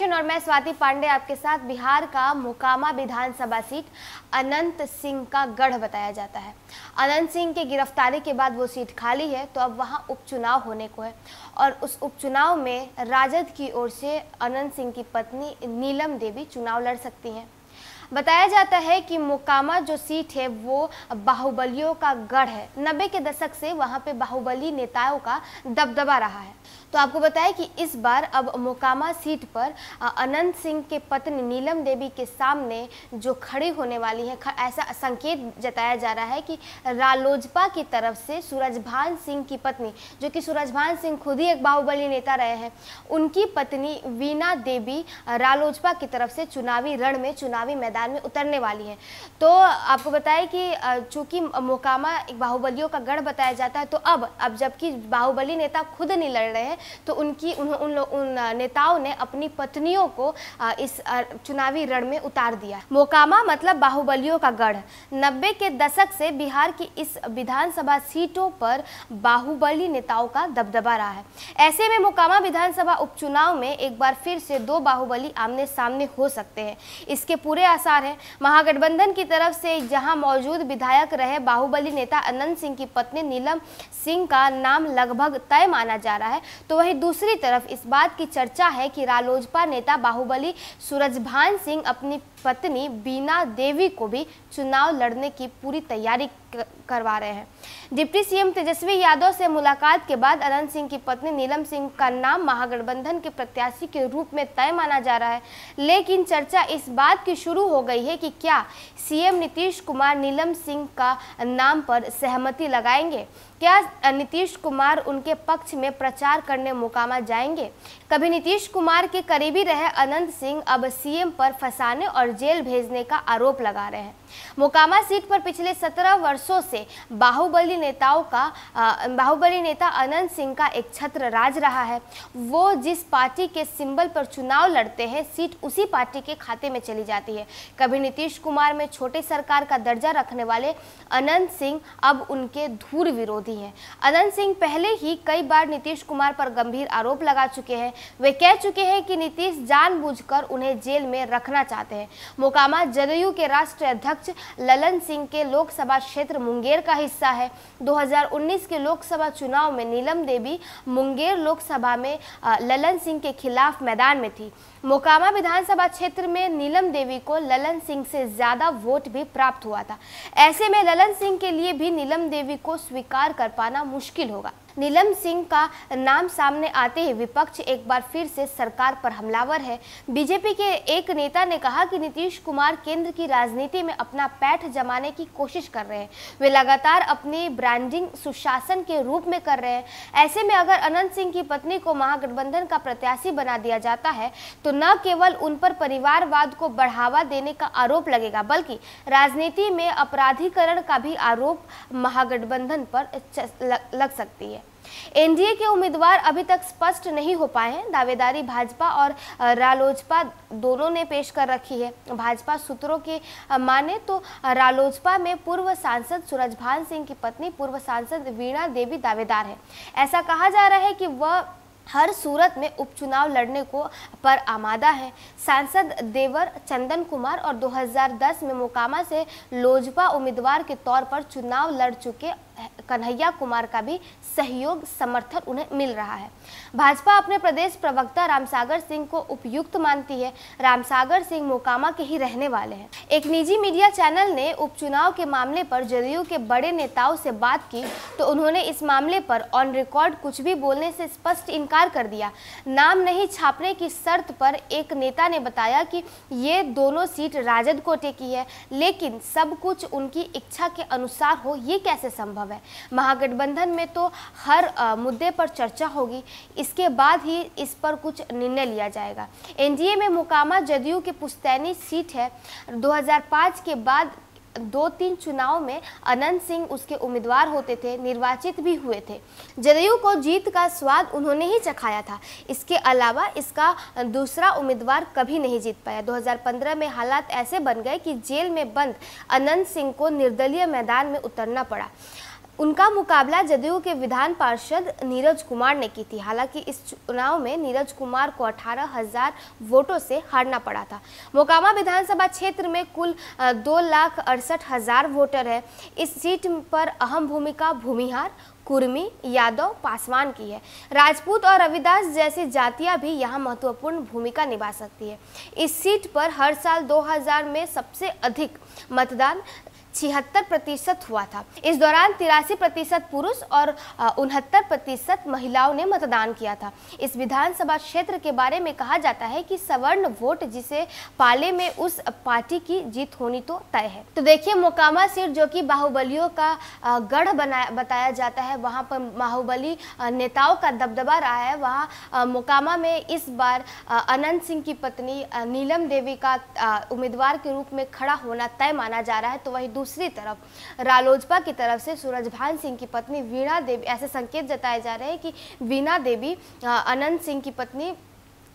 Nation और मैं स्वाति पांडे आपके साथ। बिहार का मोकामा विधानसभा सीट अनंत सिंह का गढ़ बताया जाता है। अनंत सिंह की गिरफ्तारी के बाद वो सीट खाली है, तो अब वहां उपचुनाव होने को है और उस उपचुनाव में राजद की ओर से अनंत सिंह की पत्नी नीलम देवी चुनाव लड़ सकती हैं। बताया जाता है कि मोकामा जो सीट है वो बाहुबलियों का गढ़ है। 90 के दशक से वहां पे बाहुबली नेताओं का दबदबा रहा है। तो आपको बताएं कि इस बार अब मोकामा सीट पर अनंत सिंह के पत्नी नीलम देवी के सामने जो खड़ी होने वाली है, ऐसा संकेत जताया जा रहा है कि रालोजपा की तरफ से सूरजभान सिंह की पत्नी, जो कि सूरजभान सिंह खुद ही एक बाहुबली नेता रहे हैं, उनकी पत्नी वीणा देवी रालोजपा की तरफ से चुनावी रण में, चुनावी मैदान में उतरने वाली है। तो आपको बताएं कि चूंकि मोकामा एक बाहुबलियों का गढ़ बताया जाता है, तो अब जबकि बाहुबली नेता खुद नहीं लड़ रहे हैं, तो उन नेताओं ने अपनी पत्नियों को इस चुनावी रण में उतार दिया। मोकामा मतलब बाहुबलियों का गढ़। 90 के दशक से बिहार की इस विधानसभा सीटों पर बाहुबली नेताओं का दबदबा रहा है। ऐसे में मोकामा विधानसभा उपचुनाव में एक बार फिर से दो बाहुबली आमने सामने हो सकते हैं, इसके पूरे आसार हैं। महागठबंधन की तरफ से जहां मौजूद विधायक रहे बाहुबली नेता अनंत सिंह की पत्नी नीलम सिंह का नाम लगभग तय माना जा रहा है, तो वहीं दूसरी तरफ इस बात की चर्चा है कि रालोजपा नेता बाहुबली सूरजभान सिंह अपनी पत्नी वीणा देवी को भी चुनाव लड़ने की पूरी तैयारी करवा रहे हैं। डिप्टी सीएम तेजस्वी यादव से मुलाकात के बाद अनंत सिंह की पत्नी नीलम सिंह का नाम महागठबंधन के प्रत्याशी के रूप में तय माना जा रहा है, लेकिन चर्चा इस बात की शुरू हो गई है कि क्या सीएम नीतीश कुमार नीलम सिंह का नाम पर सहमति लगाएंगे। क्या नीतीश कुमार उनके पक्ष में प्रचार करने मोकामा जाएंगे। कभी नीतीश कुमार के करीबी रहे अनंत सिंह अब सीएम पर फंसाने और जेल भेजने का आरोप लगा रहे हैं। मोकामा सीट पर पिछले 17 वर्षों से बाहुबली नेता अनंत सिंह का एक छत्र राज रहा है। वो जिस पार्टी के सिंबल पर चुनाव लड़ते हैं, सीट उसी पार्टी के खाते में चली जाती है। कभी नीतीश कुमार में छोटे सरकार का दर्जा रखने वाले अनंत सिंह अब उनके धूर विरोधी हैं। अनंत सिंह पहले ही कई बार नीतीश कुमार पर गंभीर आरोप लगा चुके हैं। वे कह चुके हैं कि नीतीश जानबूझकर उन्हें जेल में रखना चाहते हैं। मोकामा जदयू के राष्ट्रीय अध्यक्ष ललन सिंह के लोकसभा क्षेत्र मुंगेर का हिस्सा है। 2019 के लोकसभा चुनाव में नीलम देवी मुंगेर लोकसभा में ललन सिंह के खिलाफ मैदान में थी। मोकामा विधानसभा क्षेत्र में नीलम देवी को ललन सिंह से ज्यादा वोट भी प्राप्त हुआ था। ऐसे में ललन सिंह के लिए भी नीलम देवी को स्वीकार कर पाना मुश्किल होगा। नीलम सिंह का नाम सामने आते ही विपक्ष एक बार फिर से सरकार पर हमलावर है। बीजेपी के एक नेता ने कहा कि नीतीश कुमार केंद्र की राजनीति में अपना पैठ जमाने की कोशिश कर रहे हैं। वे लगातार अपनी ब्रांडिंग सुशासन के रूप में कर रहे हैं। ऐसे में अगर अनंत सिंह की पत्नी को महागठबंधन का प्रत्याशी बना दिया जाता है, तो न केवल उन पर परिवारवाद को बढ़ावा देने का आरोप लगेगा, बल्कि राजनीति में अपराधीकरण का भी आरोप महागठबंधन पर लग सकती है। एनडीए के उम्मीदवार अभी तक स्पष्ट नहीं हो पाए हैं। दावेदारी भाजपा और रालोजपा दोनों ने पेश कर रखी है। भाजपा सूत्रों के माने तो रालोजपा में पूर्व सांसद सूरजभान सिंह की पत्नी पूर्व सांसद वीणा देवी दावेदार है। ऐसा कहा जा रहा है कि वह हर सूरत में उपचुनाव लड़ने को पर आमादा है। सांसद देवर चंदन कुमार और 2010 में मोकामा से लोजपा उम्मीदवार के तौर पर चुनाव लड़ चुके कन्हैया कुमार का भी सहयोग समर्थन उन्हें मिल रहा है। भाजपा अपने प्रदेश प्रवक्ता रामसागर सिंह को उपयुक्त मानती है। रामसागर सिंह मोकामा के ही रहने वाले हैं। एक निजी मीडिया चैनल ने उपचुनाव के मामले पर जदयू के बड़े नेताओं से बात की, तो उन्होंने इस मामले पर ऑन रिकॉर्ड कुछ भी बोलने से स्पष्ट इनकार कर दिया। नाम नहीं छापने की शर्त पर एक नेता ने बताया कि ये दोनों सीट राजद कोटे की है, लेकिन सब कुछ उनकी इच्छा के अनुसार हो, ये कैसे संभव है। महागठबंधन में तो हर मुद्दे पर चर्चा होगी, इसके बाद ही इस पर कुछ निर्णय लिया जाएगा। एनडीए में मोकामा जदयू की पुश्तैनी सीट है। 2005 के बाद 2-3 चुनाव में अनंत सिंह उसके उम्मीदवार होते थे, निर्वाचित भी हुए थे। जदयू को जीत का स्वाद उन्होंने ही चखाया था। इसके अलावा इसका दूसरा उम्मीदवार कभी नहीं जीत पाया। 2015 में हालात ऐसे बन गए कि जेल में बंद अनंत सिंह को निर्दलीय मैदान में उतरना पड़ा। उनका मुकाबला जदयू के विधान पार्षद नीरज कुमार ने की थी। हालांकि इस चुनाव में नीरज कुमार को 18,000 वोटों से हारना पड़ा था। मोकामा विधानसभा क्षेत्र में कुल 2,68,000 वोटर है। इस सीट पर अहम भूमिका भूमिहार, कुर्मी, यादव, पासवान की है। राजपूत और रविदास जैसी जातियां भी यहां महत्वपूर्ण भूमिका निभा सकती है। इस सीट पर हर साल 2000 में सबसे अधिक मतदान 76% हुआ था। इस दौरान 83% पुरुष और 69% महिलाओं ने मतदान किया था। इस विधानसभा क्षेत्र के बारे में कहा जाता है कि सवर्ण वोट जिसे पाले में उस पार्टी की जीत होनी तो तय है। तो देखिए, मोकामा सीट जो कि बाहुबलियों का गढ़ बताया जाता है, वहां पर बाहुबली नेताओं का दबदबा रहा है। वहां मोकामा में इस बार अनंत सिंह की पत्नी नीलम देवी का उम्मीदवार के रूप में खड़ा होना तय माना जा रहा है। तो वही दूसरी तरफ रालोजपा की तरफ से सूरजभान सिंह की पत्नी वीणा देवी, ऐसे संकेत जताए जा रहे हैं कि वीणा देवी अनंत सिंह की पत्नी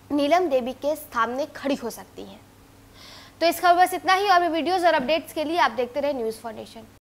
नीलम देवी के सामने खड़ी हो सकती हैं। तो इस खबर बस इतना ही। और भी वीडियोस और अपडेट्स के लिए आप देखते रहे न्यूज़ फॉर नेशन।